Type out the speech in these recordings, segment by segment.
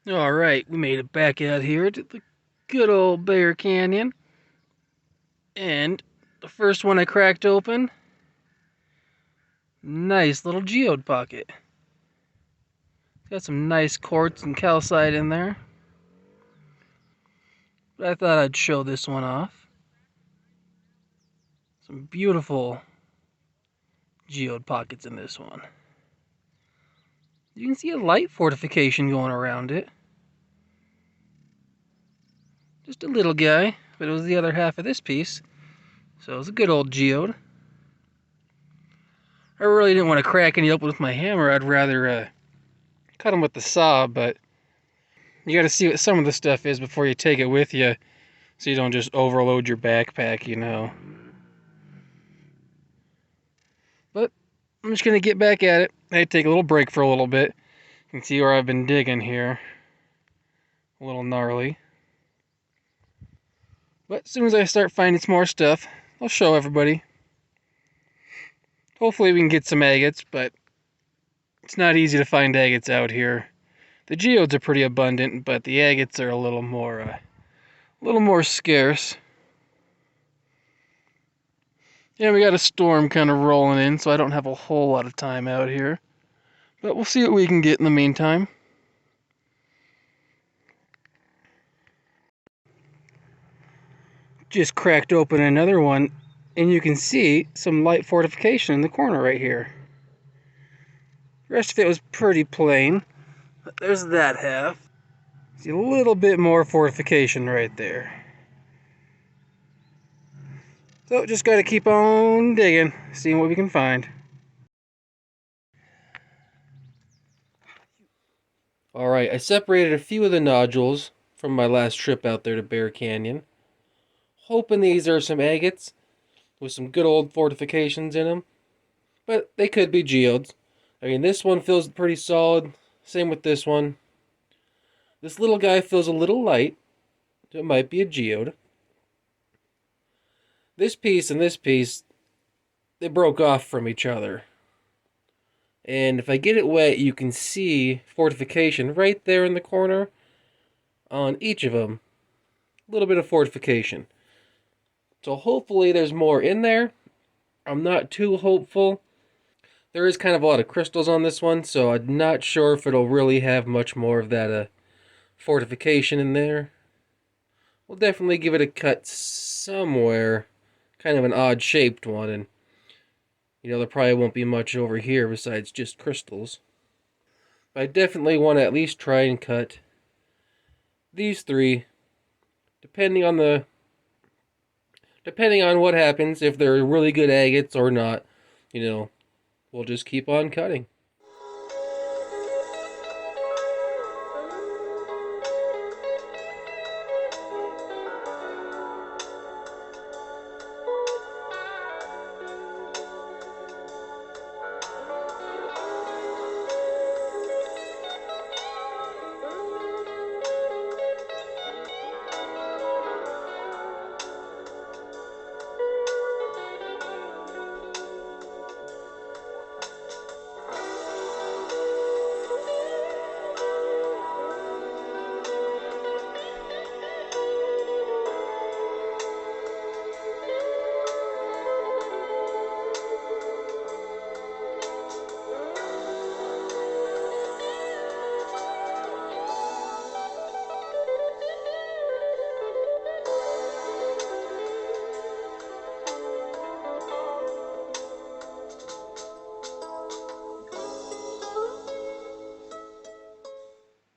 Alright, we made it back out here to the good old Bear Canyon. And the first one I cracked open, nice little geode pocket. Got some nice quartz and calcite in there. But I thought I'd show this one off. Some beautiful geode pockets in this one. You can see a light fortification going around it. Just a little guy, but it was the other half of this piece. So it was a good old geode. I really didn't want to crack any open with my hammer. I'd rather cut them with the saw, but you got to see what some of the stuff is before you take it with you, so you don't just overload your backpack, you know. But I'm just going to get back at it. I take a little break for a little bit. You can see where I've been digging here. A little gnarly. But as soon as I start finding some more stuff, I'll show everybody. Hopefully we can get some agates, but it's not easy to find agates out here. The geodes are pretty abundant, but the agates are a little more scarce. Yeah, we got a storm kind of rolling in, so I don't have a whole lot of time out here. But we'll see what we can get in the meantime. Just cracked open another one, and you can see some light fortification in the corner right here. The rest of it was pretty plain, but there's that half. See a little bit more fortification right there. So just got to keep on digging, seeing what we can find. Alright, I separated a few of the nodules from my last trip out there to Bear Canyon. Hoping these are some agates with some good old fortifications in them. But they could be geodes. I mean, this one feels pretty solid. Same with this one. This little guy feels a little light. So it might be a geode. This piece and this piece, they broke off from each other. And if I get it wet, you can see fortification right there in the corner on each of them. A little bit of fortification. So hopefully there's more in there. I'm not too hopeful. There is kind of a lot of crystals on this one, so I'm not sure if it'll really have much more of that fortification in there. We'll definitely give it a cut somewhere. Kind of an odd shaped one, and there probably won't be much over here besides just crystals. But I definitely want to at least try and cut these three, depending on what happens, if they're really good agates or not, we'll just keep on cutting.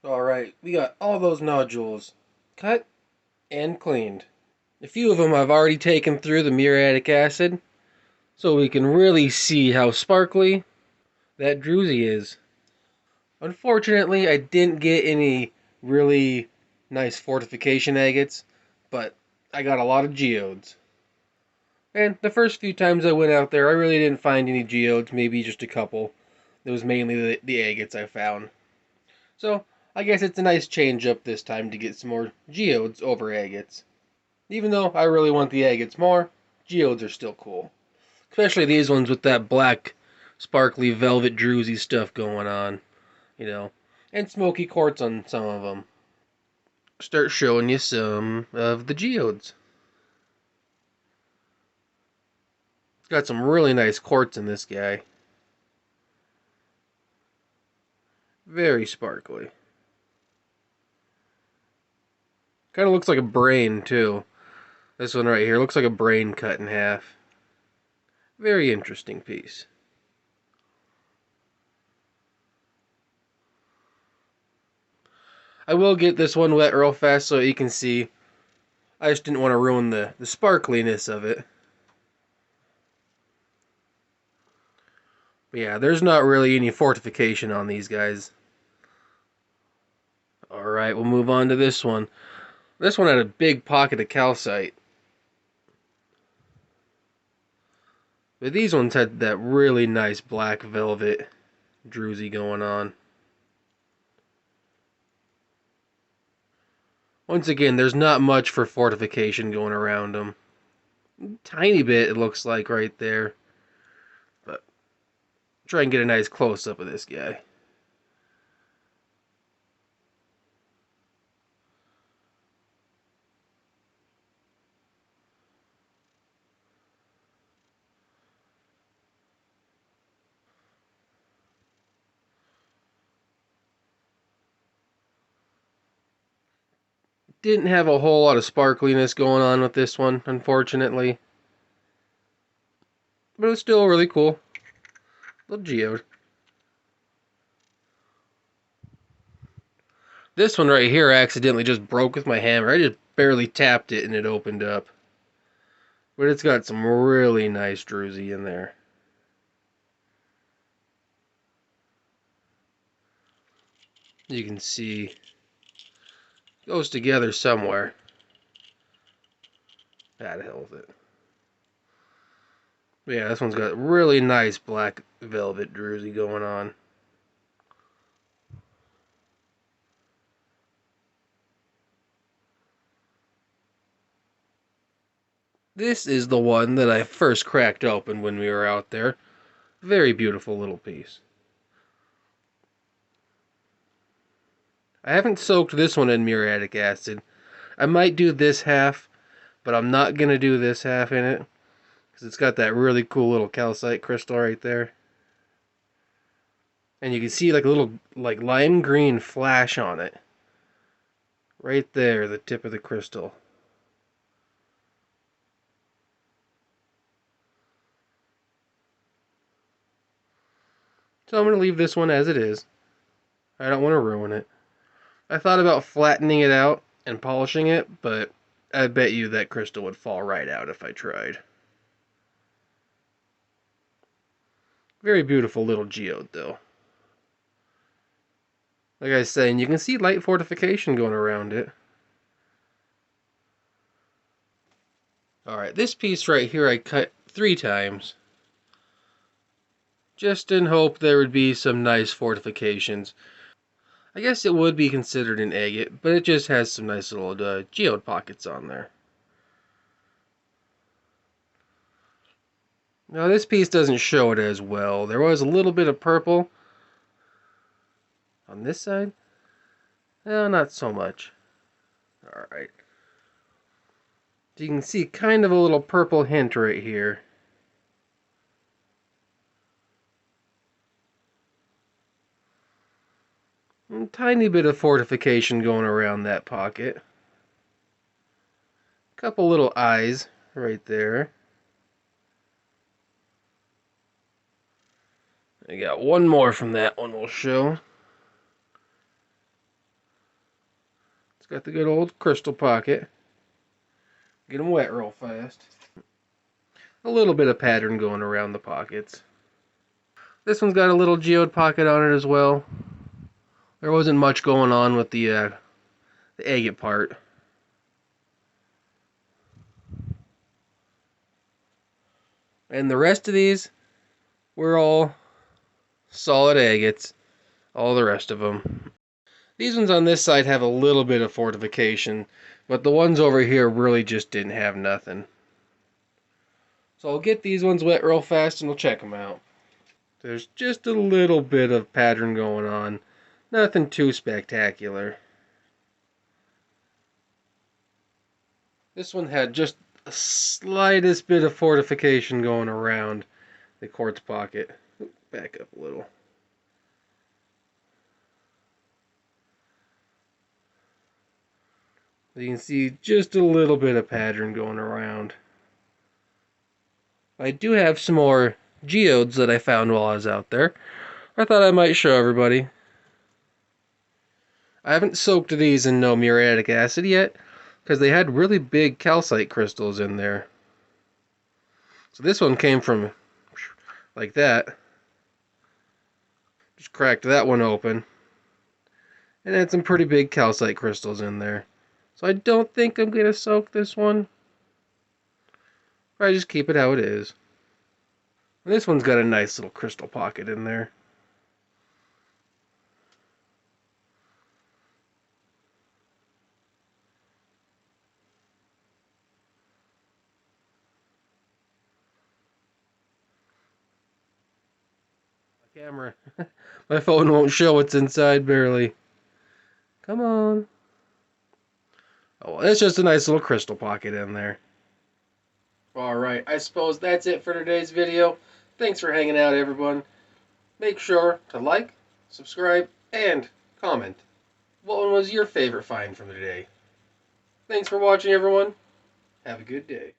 Alright, we got all those nodules cut and cleaned. A few of them I've already taken through the muriatic acid, so we can really see how sparkly that druzy is. Unfortunately, I didn't get any really nice fortification agates, but I got a lot of geodes. And the first few times I went out there, I really didn't find any geodes, maybe just a couple. It was mainly the agates I found. So, I guess it's a nice change up this time to get some more geodes over agates. Even though I really want the agates more, geodes are still cool. Especially these ones with that black, sparkly velvet druzy stuff going on. and smoky quartz on some of them. Start showing you some of the geodes. Got some really nice quartz in this guy. Very sparkly. Kind of looks like a brain, too. This one right here looks like a brain cut in half. Very interesting piece. I will get this one wet real fast so you can see. I just didn't want to ruin the sparkliness of it. But yeah, there's not really any fortification on these guys. Alright, we'll move on to this one. This one had a big pocket of calcite. But these ones had that really nice black velvet druzy going on. Once again, there's not much for fortification going around them. Tiny bit, it looks like, right there. But try and get a nice close-up of this guy. Didn't have a whole lot of sparkliness going on with this one, unfortunately. But it was still really cool. Little geode. This one right here accidentally just broke with my hammer. I just barely tapped it and it opened up. But it's got some really nice druzy in there. You can see it goes together somewhere. That hell with it. But yeah, this one's got really nice black velvet druzy going on. This is the one that I first cracked open when we were out there. Very beautiful little piece. I haven't soaked this one in muriatic acid. I might do this half, but I'm not going to do this half in it. Because it's got that really cool little calcite crystal right there. And you can see like a little like lime green flash on it. Right there, the tip of the crystal. So I'm going to leave this one as it is. I don't want to ruin it. I thought about flattening it out and polishing it, but I bet you that crystal would fall right out if I tried. Very beautiful little geode, though. Like I was saying, you can see light fortification going around it. Alright, this piece right here I cut 3 times. Just in hope there would be some nice fortifications. I guess it would be considered an agate, but it just has some nice little geode pockets on there. Now this piece doesn't show it as well. There was a little bit of purple on this side. No, not so much. Alright. So you can see kind of a little purple hint right here. A tiny bit of fortification going around that pocket. Couple little eyes right there. I got one more from that one we'll show. It's got the good old crystal pocket. Get them wet real fast. A little bit of pattern going around the pockets. This one's got a little geode pocket on it as well. There wasn't much going on with the agate part. And the rest of these were all solid agates. All the rest of them. These ones on this side have a little bit of fortification, but the ones over here really just didn't have nothing. So I'll get these ones wet real fast and we'll check them out. There's just a little bit of pattern going on. Nothing too spectacular. This one had just the slightest bit of fortification going around the quartz pocket. Back up a little. You can see just a little bit of pattern going around. I do have some more geodes that I found while I was out there. I thought I might show everybody. I haven't soaked these in no muriatic acid yet, because they had really big calcite crystals in there. So this one came from like that. Just cracked that one open. And had some pretty big calcite crystals in there. So I don't think I'm going to soak this one. I just keep it how it is. And this one's got a nice little crystal pocket in there. My camera. My phone won't show what's inside barely. Come on. Oh, well, it's just a nice little crystal pocket in there. Alright, I suppose that's it for today's video. Thanks for hanging out, everyone. Make sure to like, subscribe, and comment. What one was your favorite find from the day? Thanks for watching, everyone. Have a good day.